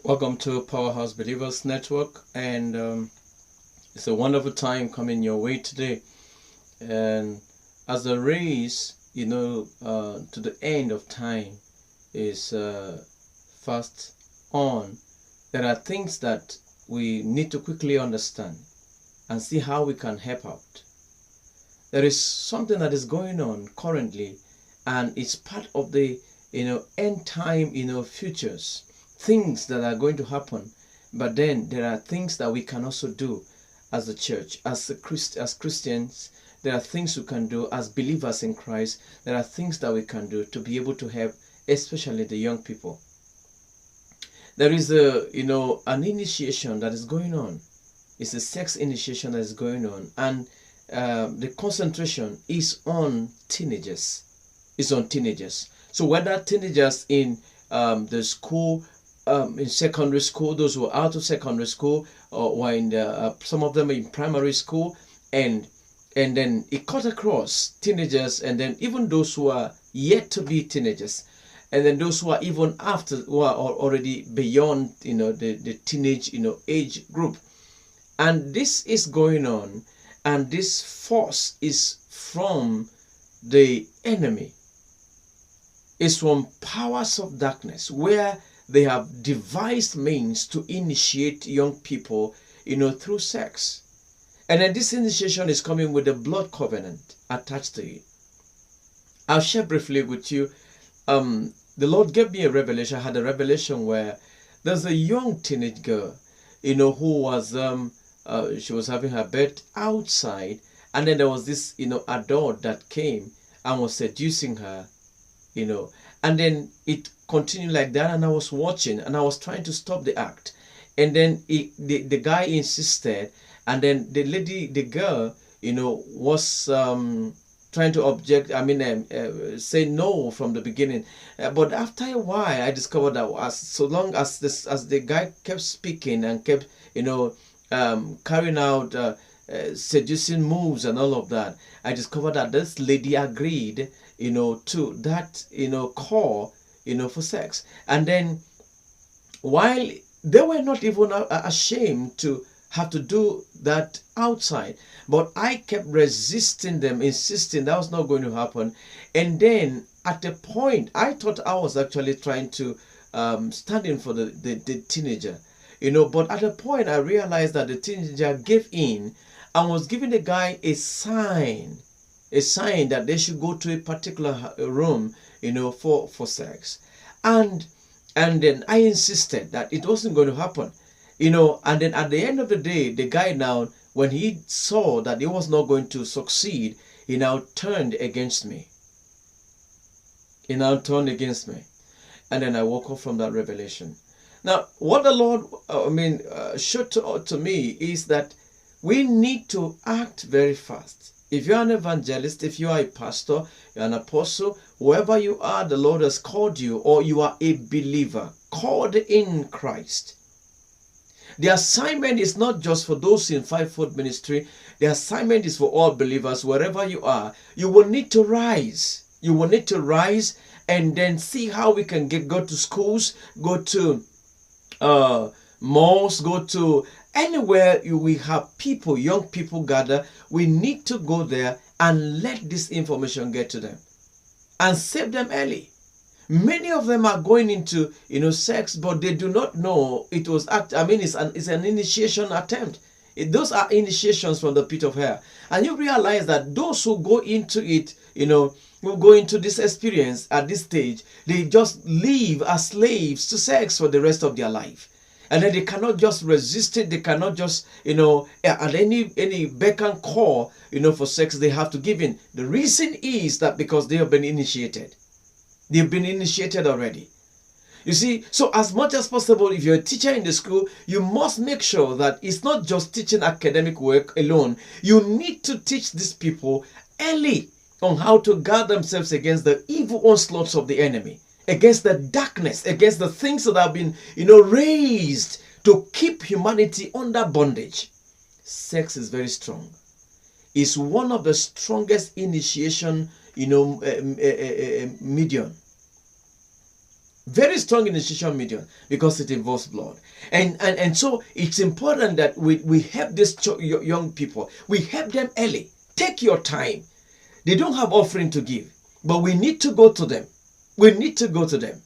Welcome to Powerhouse Believers Network, and it's a wonderful time coming your way today. And as the race, to the end of time is fast on, there are things that we need to quickly understand and see how we can help out. There is something that is going on currently, and it's part of the end time futures, things that are going to happen. But then there are things that we can also do as a church, as Christians. There are things we can do as believers in Christ. There are things that we can do to be able to help, especially the young people. There is an initiation that is going on. It's a sex initiation that is going on, and the concentration is on teenagers. It's on teenagers. So whether teenagers in the school, in secondary school, those who are out of secondary school, or in some of them in primary school, and then it cut across teenagers, and then even those who are yet to be teenagers, and then those who are even after, who are already beyond the teenage age group. And this is going on, and this force is from the enemy. It's from powers of darkness, where they have devised means to initiate young people through sex. And then this initiation is coming with a blood covenant attached to it. I'll share briefly with you. The Lord gave me a revelation. I had a revelation where there's a young teenage girl, who was she was having her bed outside, and then there was this adult that came and was seducing her, and then it continued like that, and I was watching and I was trying to stop the act, and then the guy insisted, and then the girl was trying to object, say no from the beginning, but after a while I discovered that so long as the guy kept speaking and kept carrying out seducing moves and all of that, I discovered that this lady agreed to that call for sex. And then while they were not even ashamed to have to do that outside, but I kept resisting them, insisting that was not going to happen. And then at a point I thought I was actually trying to stand in for the teenager, but at a point I realized that the teenager gave in and was giving the guy a sign that they should go to a particular room for sex. And then I insisted that it wasn't going to happen, and then at the end of the day, the guy now, when he saw that he was not going to succeed, he now turned against me. And then I woke up from that revelation. Now, what the Lord showed to me is that we need to act very fast. If you're an evangelist, if you are a pastor, you're an apostle, whoever you are, the Lord has called you, or you are a believer called in Christ. The assignment is not just for those in fivefold ministry. The assignment is for all believers. Wherever you are, you will need to rise. You will need to rise and then see how we can go to schools, go to malls, go to anywhere we have people, young people gather. We need to go there and let this information get to them and save them early. Many of them are going into sex, but they do not know it was it's an initiation attempt. Those are initiations from the pit of hell, and you realize that those who go into it, who go into this experience at this stage, they just live as slaves to sex for the rest of their life. And then they cannot just resist it. They cannot just, at any beck and call, for sex, they have to give in. The reason is that because they have been initiated. They've been initiated already. You see, so as much as possible, if you're a teacher in the school, you must make sure that it's not just teaching academic work alone. You need to teach these people early on how to guard themselves against the evil onslaughts of the enemy, against the darkness, against the things that have been, raised to keep humanity under bondage. Sex is very strong. It's one of the strongest initiation, medium. Very strong initiation medium because it involves blood. And so it's important that we help these young people. We help them early. Take your time. They don't have offering to give, but we need to go to them. We need to go to them.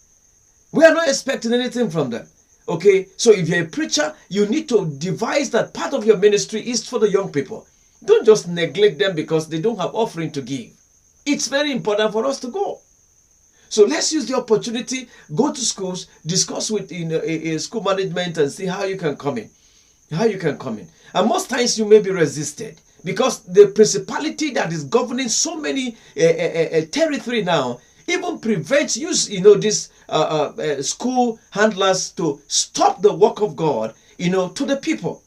We are not expecting anything from them. Okay, so if you're a preacher, you need to devise that part of your ministry is for the young people. Don't just neglect them because they don't have offering to give. It's very important for us to go. So let's use the opportunity, go to schools, discuss with school management and see how you can come in. How you can come in. And most times you may be resisted because the principality that is governing so many territory now even prevents these school handlers to stop the work of God, to the people.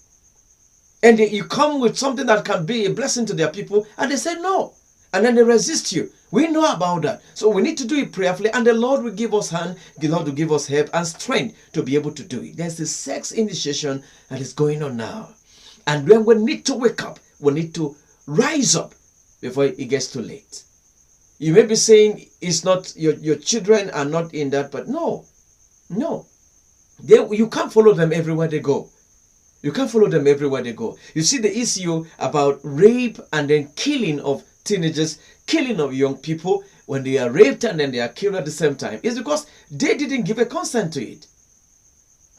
And you come with something that can be a blessing to their people, and they say no. And then they resist you. We know about that. So we need to do it prayerfully, and the Lord will give us hand, the Lord will give us help and strength to be able to do it. There's a sex initiation that is going on now. And when we need to wake up, we need to rise up before it gets too late. You may be saying it's not your children are not in that, but no. You can't follow them everywhere they go. You can't follow them everywhere they go. You see the issue about rape and then killing of teenagers, killing of young people when they are raped and then they are killed at the same time is because they didn't give a consent to it.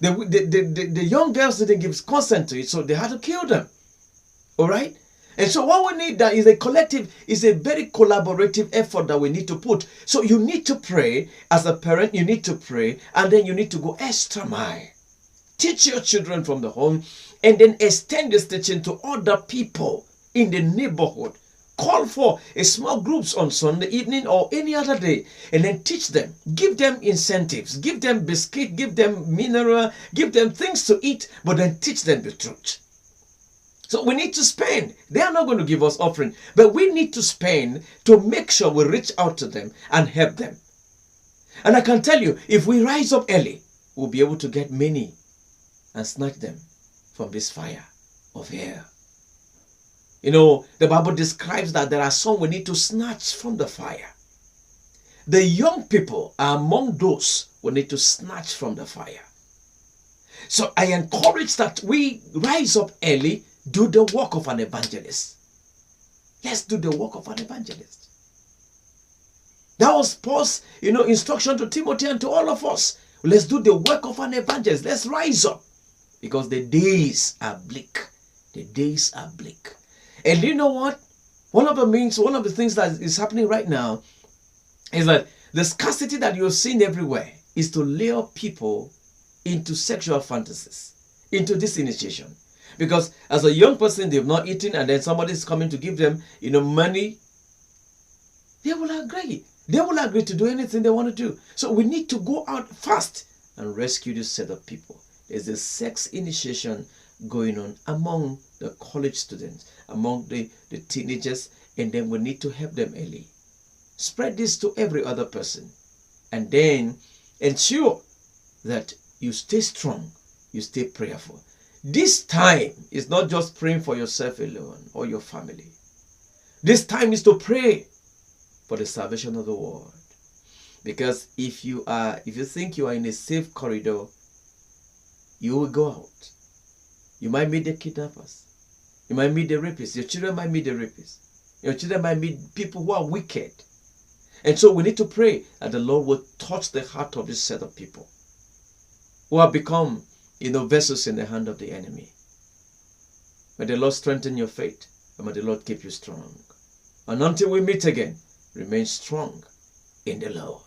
The young girls didn't give consent to it, so they had to kill them. All right? And so what we need that is a very collaborative effort that we need to put. So you need to pray as a parent, you need to pray, and then you need to go extra mile. Teach your children from the home, and then extend this teaching to other people in the neighborhood. Call for a small groups on Sunday evening or any other day, and then teach them. Give them incentives, give them biscuit, give them mineral, give them things to eat, but then teach them the truth. So we need to spend. They are not going to give us offering, but we need to spend to make sure we reach out to them and help them. And I can tell you, if we rise up early, we'll be able to get many and snatch them from this fire of hell. The Bible describes that there are some we need to snatch from the fire. The young people are among those we need to snatch from the fire. So I encourage that we rise up early, do the work of an evangelist. Let's do the work of an evangelist. That was Paul's, instruction to Timothy and to all of us. Let's do the work of an evangelist. Let's rise up because the days are bleak. The days are bleak. And you know what? One of the things that is happening right now is that the scarcity that you're seeing everywhere is to lure people into sexual fantasies, into this initiation. Because as a young person, they've not eaten, and then somebody is coming to give them, money. They will agree. They will agree to do anything they want to do. So we need to go out fast and rescue this set of people. There's a sex initiation going on among the college students, among the teenagers, and then we need to help them early. Spread this to every other person, and then ensure that you stay strong, you stay prayerful. This time is not just praying for yourself alone or your family. This time is to pray for the salvation of the world. Because if you think you are in a safe corridor, you will go out. You might meet the kidnappers. You might meet the rapists. Your children might meet the rapists. Your children might meet people who are wicked. And so we need to pray that the Lord will touch the heart of this set of people who have become vessels in the hand of the enemy. May the Lord strengthen your faith, and may the Lord keep you strong. And until we meet again, remain strong in the Lord.